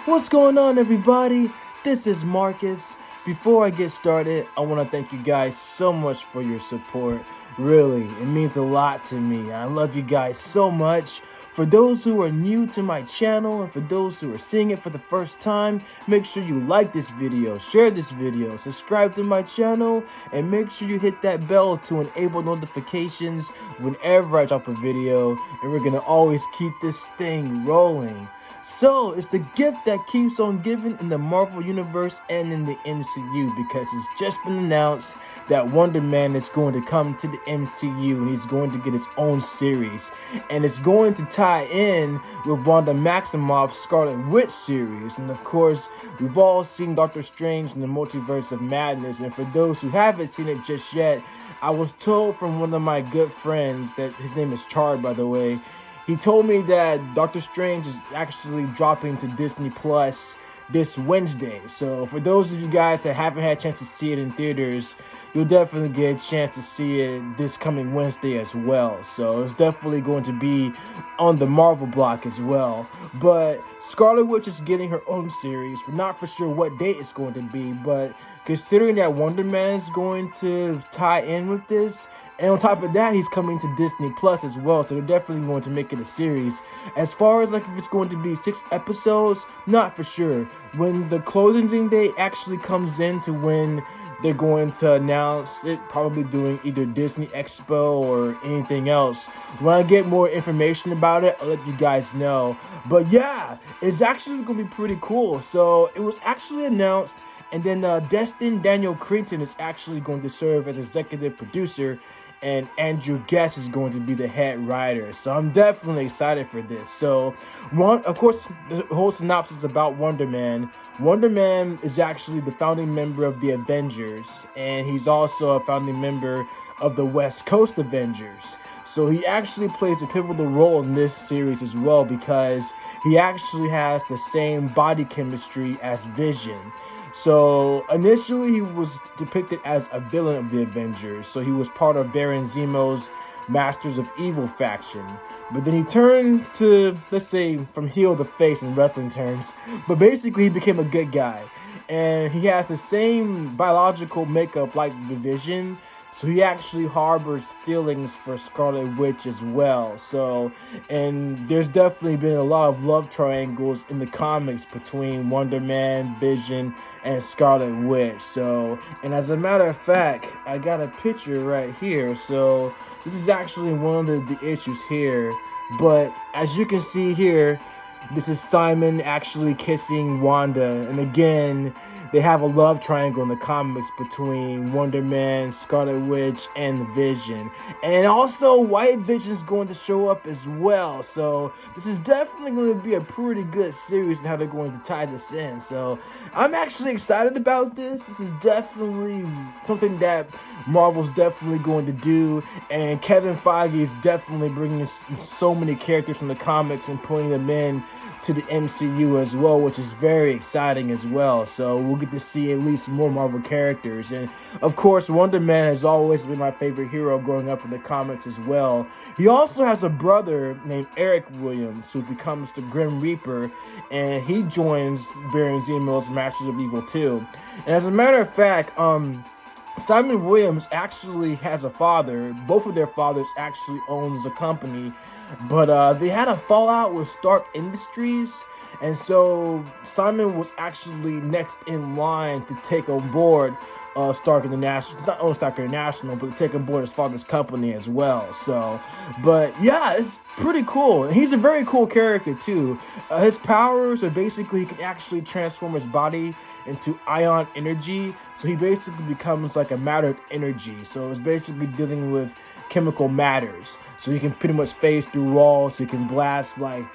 What's going on, everybody? This is Marcus. Before I get started, I want to thank you guys so much for your support. Really, it means a lot to me. I love you guys so much. For those who are new to my channel and for those who are seeing it for the first time, make sure you like this video, share this video, subscribe to my channel, and make sure you hit that bell to enable notifications whenever I drop a video, and we're gonna always keep this thing rolling. So, it's the gift that keeps on giving in the Marvel Universe and in the MCU, because it's just been announced that Wonder Man is going to come to the MCU and he's going to get his own series. And it's going to tie in with Wanda Maximoff's Scarlet Witch series. And of course, we've all seen Doctor Strange in the Multiverse of Madness. And for those who haven't seen it just yet, I was told from one of my good friends, that his name is Chard, by the way. He told me that Doctor Strange is actually dropping to Disney Plus this Wednesday. So for those of you guys that haven't had a chance to see it in theaters, you'll definitely get a chance to see it this coming Wednesday as well. So it's definitely going to be on the Marvel block as well. But Scarlet Witch is getting her own series. We're not for sure what date it's going to be, but considering that Wonder Man is going to tie in with this, and on top of that, he's coming to Disney Plus as well, so they're definitely going to make it a series. As far as like if it's going to be 6 episodes, not for sure. When the closing date actually comes in to when they're going to announce it, probably doing either Disney Expo or anything else. When I get more information about it, I'll let you guys know. But yeah, it's actually going to be pretty cool. So it was actually announced, and then Destin Daniel Cretton is actually going to serve as executive producer, and Andrew Guest is going to be the head writer. So I'm definitely excited for this. So, of course, the whole synopsis is about Wonder Man. Wonder Man is actually the founding member of the Avengers, and he's also a founding member of the West Coast Avengers. So he actually plays a pivotal role in this series as well, because he actually has the same body chemistry as Vision. So initially he was depicted as a villain of the Avengers, so he was part of Baron Zemo's Masters of Evil faction. But then he turned to, let's say, from heel to face in wrestling terms, but basically he became a good guy. And he has the same biological makeup like the Vision, so he actually harbors feelings for Scarlet Witch as well. So, and there's definitely been a lot of love triangles in the comics between Wonder Man, Vision, and Scarlet Witch. So, and as a matter of fact, I got a picture right here. So, this is actually one of the issues here. But as you can see here, this is Simon actually kissing Wanda. And again, they have a love triangle in the comics between Wonder Man, Scarlet Witch, and Vision. And also, White Vision is going to show up as well. So this is definitely going to be a pretty good series and how they're going to tie this in. So I'm actually excited about this. This is definitely something that Marvel's definitely going to do. And Kevin Feige is definitely bringing so many characters from the comics and putting them in to the MCU as well, which is very exciting as well. So we'll get to see at least more Marvel characters. And of course, Wonder Man has always been my favorite hero growing up in the comics as well. He also has a brother named Eric Williams who becomes the Grim Reaper, and he joins Baron Zemo's Masters of Evil too. And as a matter of fact, Simon Williams actually has a father. Both of their fathers actually owns a company, but they had a fallout with Stark Industries, and so Simon was actually next in line to take on board Stark International. It's not own Stark International, but to take on board his father's company as well. So, but yeah, it's pretty cool. And he's a very cool character too. His powers are basically he can actually transform his body into ion energy. So he basically becomes like a matter of energy. So it's basically dealing with chemical matters. So he can pretty much phase through walls. He can blast like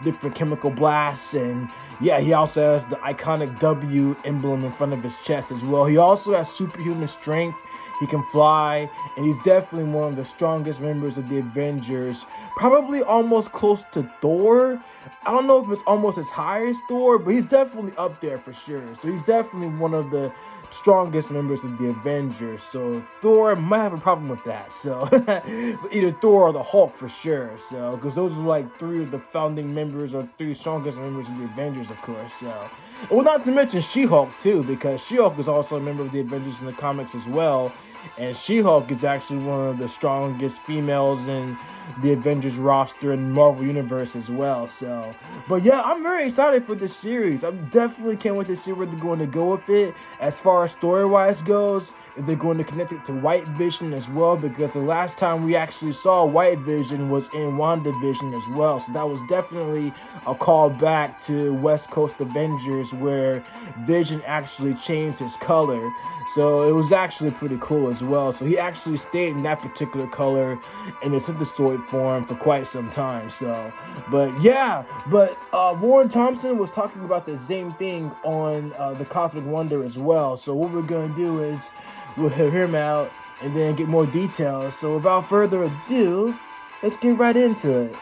different chemical blasts, and yeah, he also has the iconic W emblem in front of his chest as well. He also has superhuman strength. He can fly, and he's definitely one of the strongest members of the Avengers. Probably almost close to Thor, I don't know if it's almost as high as Thor, but he's definitely up there for sure. So he's definitely one of the strongest members of the Avengers. So Thor might have a problem with that. So either Thor or the Hulk for sure. So because those are like three of the founding members or three strongest members of the Avengers, of course. So well, not to mention She-Hulk too, because She-Hulk is also a member of the Avengers in the comics as well. And She-Hulk is actually one of the strongest females in the Avengers roster in Marvel Universe as well. So, but yeah, I'm very excited for this series. I'm definitely can't wait to see where they're going to go with it. As far as story-wise goes, if they're going to connect it to White Vision as well, because the last time we actually saw White Vision was in Wandavision as well. So that was definitely a call back to West Coast Avengers where Vision actually changed his color. So it was actually pretty cool as well. So he actually stayed in that particular color in the Synthesoid form for quite some time. So, but yeah, Warren Thompson was talking about the same thing on the Cosmic Wonder as well. So what we're gonna do is we'll hear him out and then get more details. So without further ado, let's get right into it.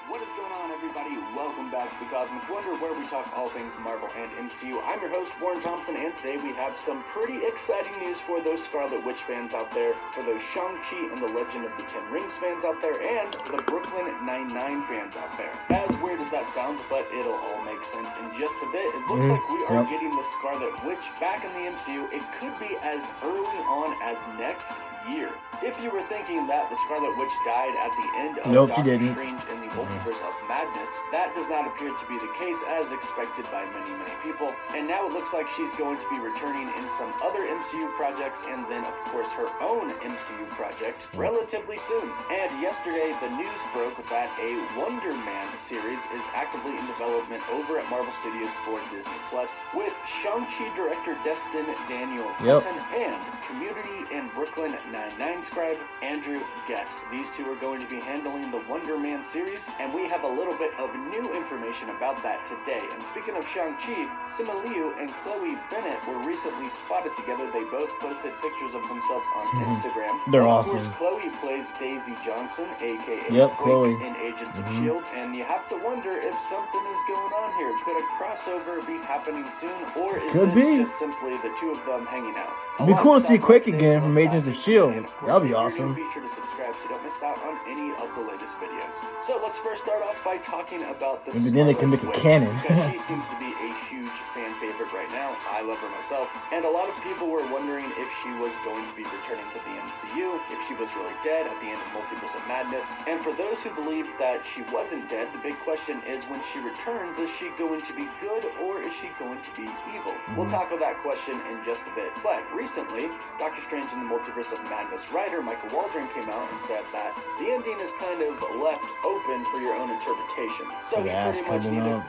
What is going on, everybody? Welcome back to the Cosmic Wonder, where we talk all things Marvel and MCU. I'm your host, Warren Thompson, and today we have some pretty exciting news for those Scarlet Witch fans out there, for those Shang-Chi and the Legend of the Ten Rings fans out there, and the Brooklyn Nine-Nine fans out there. As weird as that sounds, but it'll all make sense in just a bit. It looks like we are getting the Scarlet Witch back in the MCU. It could be as early on as next year. If you were thinking that the Scarlet Witch died at the end of Doctor Strange in the Multiverse of Madness, that does not appear to be the case as expected by many people. And now it looks like she's going to be returning in some other MCU projects, and then of course her own MCU project relatively soon. And yesterday the news broke that a Wonder Man series is actively in development over at Marvel Studios for Disney Plus, with Shang-Chi director Destin Daniel Cretton and Community and Brooklyn Nine-Nine scribe Andrew Guest. These two are going to be handling the Wonder Man series, and we have a little bit of new information about that today. And speaking of Shang-Chi, Simu Liu and Chloe Bennett were recently spotted together. They both posted pictures of themselves on Instagram. They're awesome. Of course, Chloe plays Daisy Johnson, a.k.a. Chloe in Agents of S.H.I.E.L.D., and you have to wonder if something is going on here. Could a crossover be happening soon, or is this just simply the two of them hanging out? It'd be cool to see Quick again from Agents of S.H.I.E.L.D. That'll be awesome. Be sure to subscribe so you don't miss out on any of the latest videos. So let's first start off by talking about the Maybe then they can make it canon. Because she seems to be a huge fan favorite right now. I love her myself. And a lot of people were wondering if she was going to be returning to the MCU, if she was really dead at the end of Multiverse of Madness. And for those who believe that she wasn't dead, the big question is, when she returns, is she going to be good or is she going to be evil? We'll tackle that question in just a bit. But recently, Doctor Strange in the Multiverse of Madness writer Michael Waldron came out and said that the ending is kind of left open for your own interpretation. So he pretty much needed...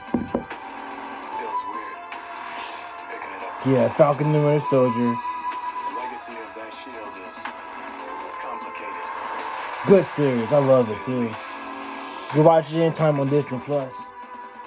Feels weird. Picking it up. Yeah, Falcon and the Winter Soldier. The legacy of that shield is complicated. Good series. I love it too. You can watch it anytime on Disney Plus.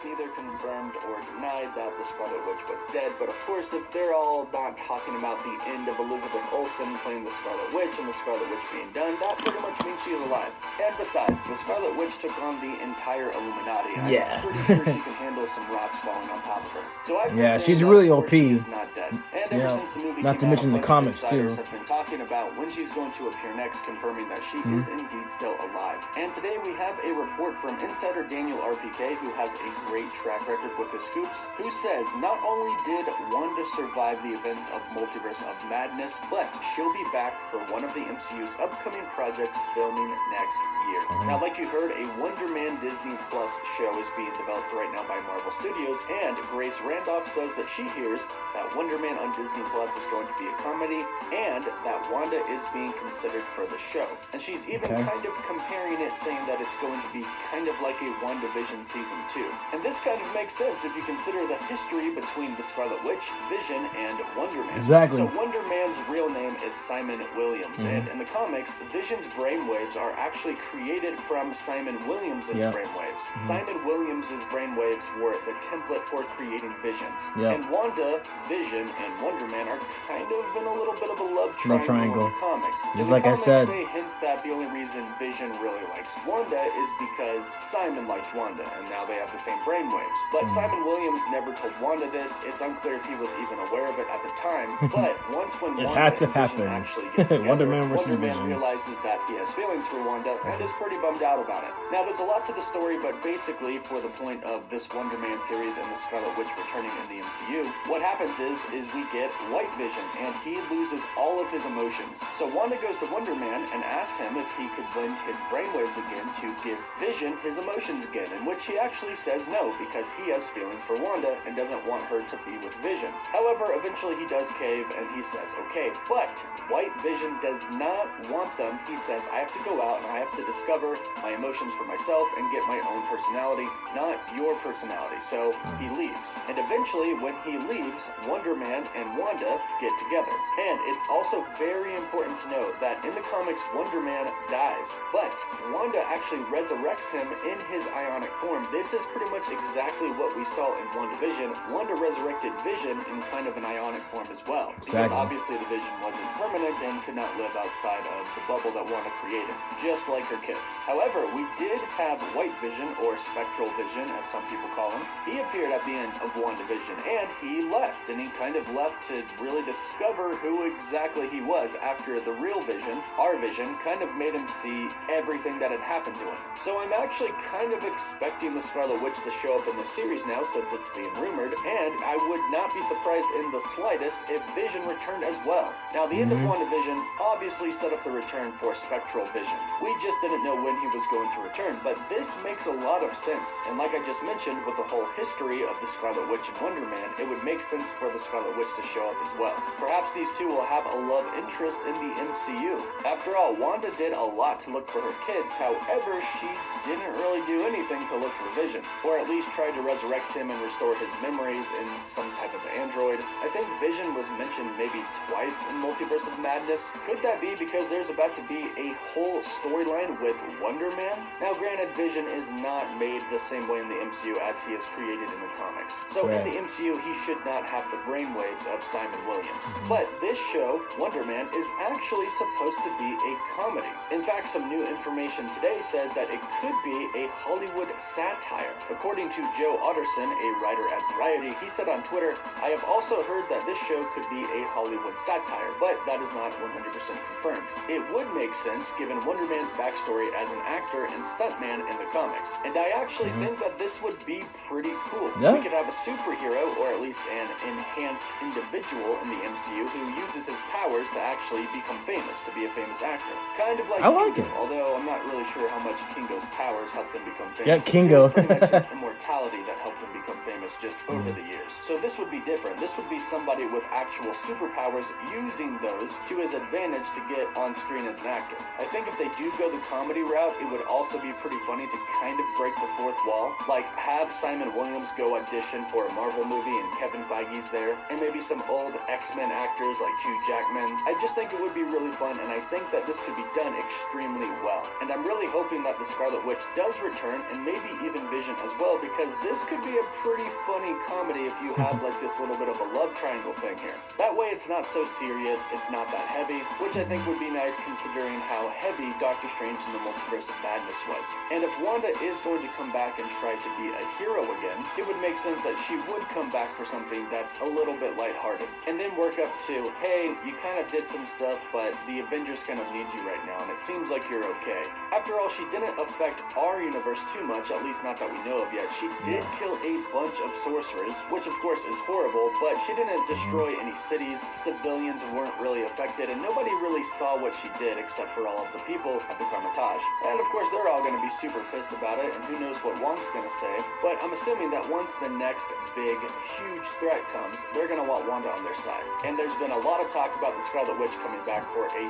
Neither confirmed or denied that the Scarlet Witch was dead, but of course, if they're all not talking about the end of Elizabeth Olsen playing the Scarlet Witch and the Scarlet Witch being done, that pretty much means she's alive. And besides, the Scarlet Witch took on the entire Illuminati, and I'm pretty sure she can handle some rocks falling on top of her. So she's really OP. She is not dead. And ever since the movie not to came mention out, the comics too. Have been talking about when she's going to appear next, confirming that she is indeed still alive. And today we have a report from insider Daniel RPK, who has a great track record with his scoops, who says not only did Wanda survive the events of Multiverse of Madness, but she'll be back for one of the MCU's upcoming projects filming next year. Now, like you heard, a Wonder Man Disney Plus show is being developed right now by Marvel Studios, and Grace Randolph says that she hears that Wonder Man on Disney Plus is going to be a comedy, and that Wanda is being considered for the show. And she's even kind of comparing it, saying that it's going to be kind of like a Wandavision Season 2. And this kind of makes makes sense if you consider the history between the Scarlet Witch, Vision, and Wonder Man. Exactly. So Wonder Man's real name is Simon Williams, and in the comics, Vision's brainwaves are actually created from Simon Williams' brainwaves. Simon Williams' brainwaves were the template for creating Visions. And Wanda, Vision, and Wonder Man are kind of in a little bit of a love triangle in the comics. Just in like the I said. They hint that the only reason Vision really likes Wanda is because Simon liked Wanda, and now they have the same brainwaves. But Simon Williams never told Wanda this. It's unclear if he was even aware of it at the time. But once when It Wanda had to and Vision happen. actually get together, Wonder Man versus Wonder Man Vision. realizes that he has feelings for Wanda and is pretty bummed out about it. Now, there's a lot to the story, but basically, for the point of this Wonder Man series and the Scarlet Witch returning in the MCU, what happens is we get White Vision, and he loses all of his emotions. So Wanda goes to Wonder Man and asks him if he could lend his brainwaves again to give Vision his emotions again, in which he actually says no, because he has feelings for Wanda and doesn't want her to be with Vision. However, eventually he does cave, and he says, okay, but White Vision does not want them. He says, I have to go out and I have to discover my emotions for myself and get my own personality, not your personality. So he leaves. And eventually, when he leaves, Wonder Man and Wanda get together. And it's also very important to note that in the comics, Wonder Man dies, but Wanda actually resurrects him in his ionic form. This is pretty much exactly what we saw in Wandavision. Wanda resurrected Vision in kind of an ionic form as well. Because obviously the Vision wasn't permanent and could not live outside of the bubble that Wanda created, just like her kids. However, we did have White Vision, or Spectral Vision, as some people call him. He appeared at the end of Wandavision, and he left, and he kind of left to really discover who exactly he was after the real Vision, our Vision, kind of made him see everything that had happened to him. So I'm actually kind of expecting the Scarlet Witch to show up in the series now, since it's being rumored, and I would not be surprised in the slightest if Vision returned as well. Now, the end of WandaVision obviously set up the return for Spectral Vision. We just didn't know when he was going to return, but this makes a lot of sense. And like I just mentioned, with the whole history of the Scarlet Witch and Wonder Man, it would make sense for the Scarlet Witch to show up as well. Perhaps these two will have a love interest in the MCU. After all, Wanda did a lot to look for her kids, however, she didn't really do anything to look for Vision, or at least tried to resurrect him and restore his memories in some type of android. I think Vision was mentioned maybe twice in Multiverse of Madness. Could that be because there's about to be a whole storyline with Wonder Man? Now, granted, Vision is not made the same way in the MCU as he is created in the comics. So in the MCU, he should not have the brainwaves of Simon Williams. But this show, Wonder Man, is actually supposed to be a comedy. In fact, some new information today says that it could be a Hollywood satire. According to Joe Otterson, a writer at Variety, he said on Twitter, I have also heard that this show could be a Hollywood satire, but that is not 100% confirmed. It would make sense given Wonder Man's backstory as an actor and stuntman in the comics. And I actually think that this would be pretty cool. We could have a superhero, or at least an enhanced individual in the MCU who uses his powers to actually become famous, to be a famous actor. Kind of like Kingo, although I'm not really sure how much Kingo's powers helped him become famous. Yeah, Kingo. It was pretty much his immortality that helped him become famous just over the years. So this would be different. This would be somebody with actual superpowers using those to his advantage to get on screen as an actor. I think if they do go the comedy route, it would also be pretty funny to kind of break the fourth wall. Like, have Simon Williams go audition for a Marvel movie and Kevin Feige's there, and maybe some old X-Men actors like Hugh Jackman. I just think it would be really fun, and I think that this could be done extremely well. And I'm really hoping that the Scarlet Witch does return, and maybe even Vision as well, because this could be a pretty funny comedy if you have like this little bit of a love triangle thing here. That way it's not so serious, it's not that heavy, which I think would be nice considering how heavy Doctor Strange in the Multiverse of Madness was. And if Wanda is going to come back and try to be a hero again, it would make sense that she would come back for something that's a little bit lighthearted, and then work up to, hey, you kind of did some stuff, but the Avengers kind of need you right now, and it seems like you're okay. After all, she didn't affect our universe too much, at least not that we know of yet. She did kill a bunch of sorcerers, which of course is horrible, but she didn't destroy any cities, civilians weren't really affected, and nobody really saw what she did except for all of the people at the Carmitage. And of course they're all going to be super pissed about it, and who knows what Wong's going to say, but I'm assuming that once the next big, huge threat comes, they're going to want Wanda on their side. And there's been a lot of talk about the Scarlet Witch coming back for a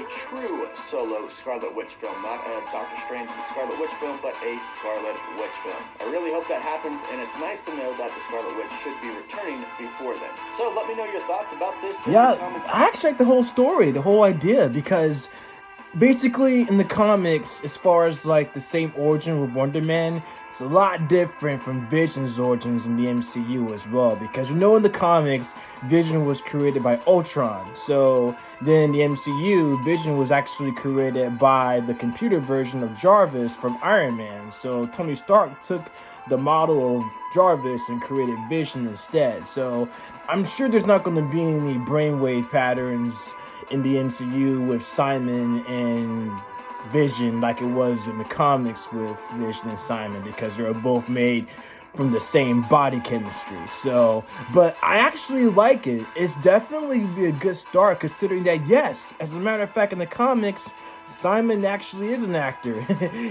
true solo Scarlet Witch film, not a Doctor Strange and Scarlet Witch film, but a Scarlet Witch film. I really hope that happens, and it's nice to know that the Scarlet Witch should be returning before then. So let me know your thoughts about this in the comments. I actually like the whole story, the whole idea, because basically in the comics, as far as like the same origin with Wonder Man, it's a lot different from Vision's origins in the MCU as well, because in the comics, Vision was created by Ultron. So then in the MCU, Vision was actually created by the computer version of Jarvis from Iron Man. So Tony Stark took the model of Jarvis and created Vision instead. So I'm sure there's not going to be any brainwave patterns in the MCU with Simon and Vision like it was in the comics with Vision and Simon, because they're both made from the same body chemistry. So, but I actually like it. It's definitely be a good start, considering that, yes, as a matter of fact, in the comics, Simon actually is an actor.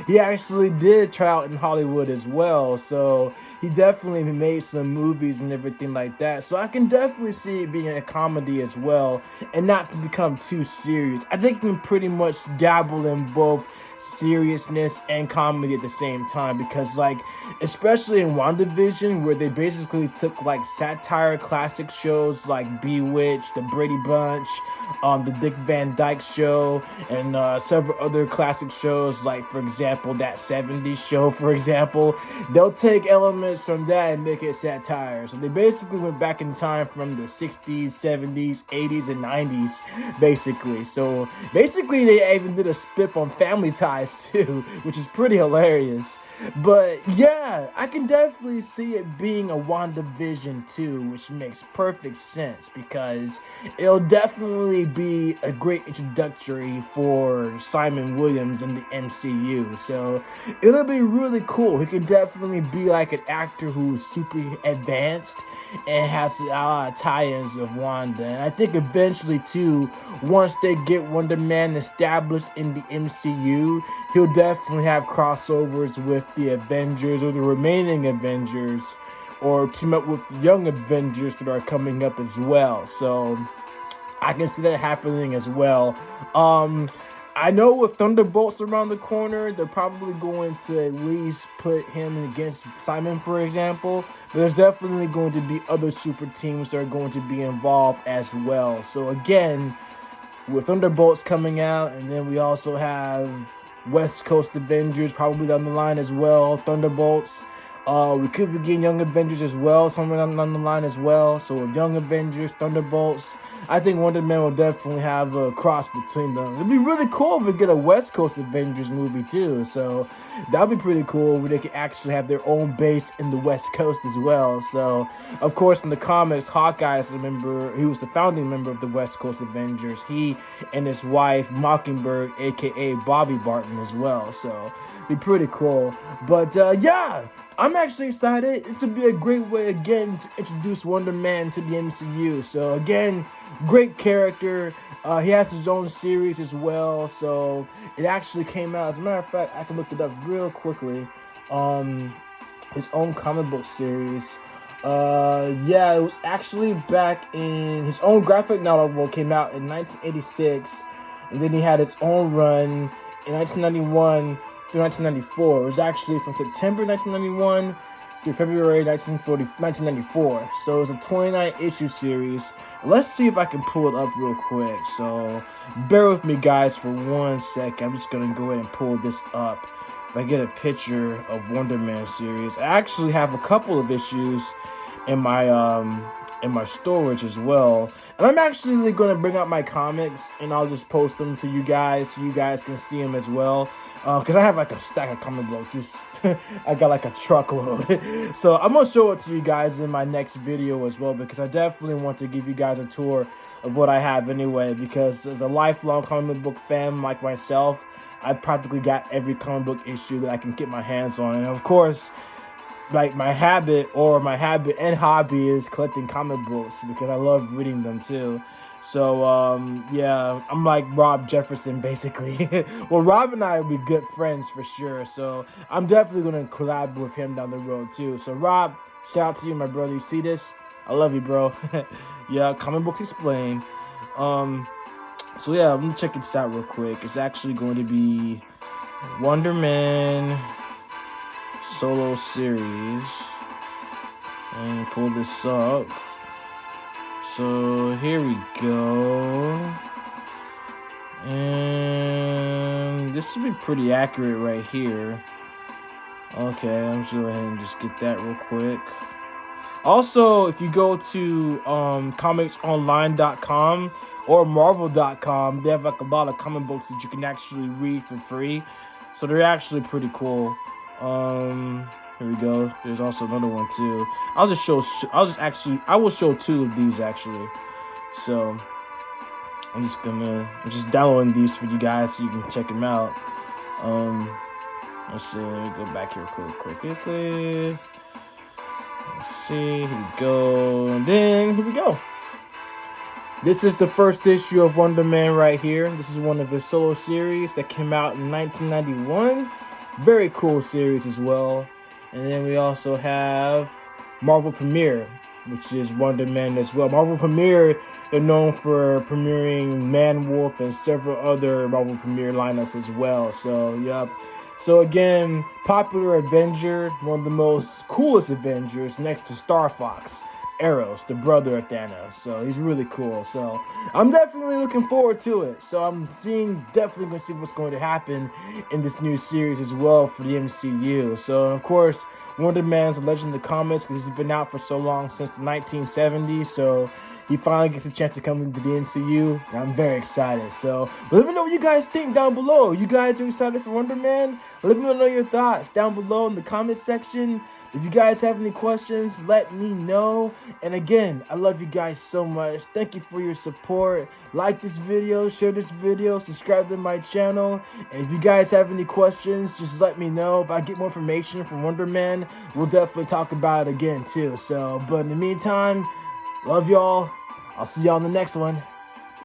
He actually did try out in Hollywood as well, so he definitely made some movies and everything like that. So I can definitely see it being a comedy as well, and not to become too serious. I think you can pretty much dabble in both seriousness and comedy at the same time, because like especially in WandaVision, where they basically took like satire classic shows like Bewitched, The Brady Bunch, the Dick Van Dyke Show, and several other classic shows, like for example that 70s show, for example, they'll take elements from that and make it satire. So they basically went back in time from the 60s, 70s, 80s, and 90s basically. So basically they even did a spit on Family Ties too, which is pretty hilarious. But yeah, I can definitely see it being a WandaVision 2, which makes perfect sense, because it'll definitely be a great introductory for Simon Williams in the MCU. So it'll be really cool. He can definitely be like an actor who's super advanced and has a lot of tie-ins of Wanda. And I think eventually too, once they get Wonder Man established in the MCU, he'll definitely have crossovers with the Avengers or the remaining Avengers, or team up with the young Avengers that are coming up as well. So I can see that happening as well. I know with Thunderbolts around the corner, they're probably going to at least put him against Simon, for example. But there's definitely going to be other super teams that are going to be involved as well. So again, with Thunderbolts coming out, and then we also have West Coast Avengers probably down the line as well, Thunderbolts. We could be getting Young Avengers as well, somewhere down the line as well. So with Young Avengers, Thunderbolts, I think Wonder Man will definitely have a cross between them. It'd be really cool if we get a West Coast Avengers movie too. So that'd be pretty cool, where they could actually have their own base in the West Coast as well. So of course in the comics, Hawkeye is a member, he was the founding member of the West Coast Avengers. He and his wife Mockingbird, a.k.a. Bobby Barton as well. So it'd be pretty cool. But yeah, I'm actually excited. This would be a great way, again, to introduce Wonder Man to the MCU. So, again, great character. He has his own series as well. So, it actually came out. As a matter of fact, I can look it up real quickly. His own comic book series. Yeah, it was actually back in... His own graphic novel came out in 1986. And then he had his own run in 1991... through 1994. It was actually from September 1991 through February 1994. So it was a 29-issue series. Let's see if I can pull it up real quick. So bear with me, guys, for 1 second. I'm just going to go ahead and pull this up. If I get a picture of Wonder Man series. I actually have a couple of issues in my storage as well. And I'm actually going to bring out my comics, and I'll just post them to you guys so you guys can see them as well. Because I have like a stack of comic books. I got like a truckload. So I'm going to show it to you guys in my next video as well, because I definitely want to give you guys a tour of what I have anyway. Because as a lifelong comic book fan like myself, I practically got every comic book issue that I can get my hands on. And of course, like my habit and hobby is collecting comic books because I love reading them too. So yeah, I'm like Rob Jefferson basically. Well, Rob and I will be good friends for sure. So I'm definitely gonna collab with him down the road too. So Rob, shout out to you, my brother. You see this? I love you, bro. Yeah, comic books explained. So yeah, let me check this out real quick. It's actually going to be Wonder Man solo series. And pull this up. So here we go. And this should be pretty accurate right here. Okay, I'm just going to go ahead and just get that real quick. Also, if you go to comicsonline.com or marvel.com, they have like a lot of comic books that you can actually read for free. So they're actually pretty cool. Here we go. There's also another one too. I will show two of these actually. So I'm just downloading these for you guys so you can check them out. Let's see. Let me go back here quickly. Let's see. Here we go. And then here we go. This is the first issue of Wonder Man right here. This is one of his solo series that came out in 1991. Very cool series as well. And then we also have Marvel Premiere, which is Wonder Man as well. Marvel Premiere, they're known for premiering Man Wolf and several other Marvel Premiere lineups as well. So, yep. So again, popular Avenger, one of the most coolest Avengers next to Star Fox. Eros, the brother of Thanos. So he's really cool. So I'm definitely looking forward to it. So I'm definitely going to see what's going to happen in this new series as well for the MCU. So of course, Wonder Man's a legend of the comics because he's been out for so long, since the 1970s. So he finally gets a chance to come into the MCU, and I'm very excited. So let me know what you guys think down below. You guys are excited for Wonder Man? Let me know your thoughts down below in the comment section. If you guys have any questions, let me know. And again, I love you guys so much. Thank you for your support. Like this video, share this video, subscribe to my channel. And if you guys have any questions, just let me know. If I get more information from Wonder Man, we'll definitely talk about it again too. So, but in the meantime, love y'all. I'll see y'all in the next one.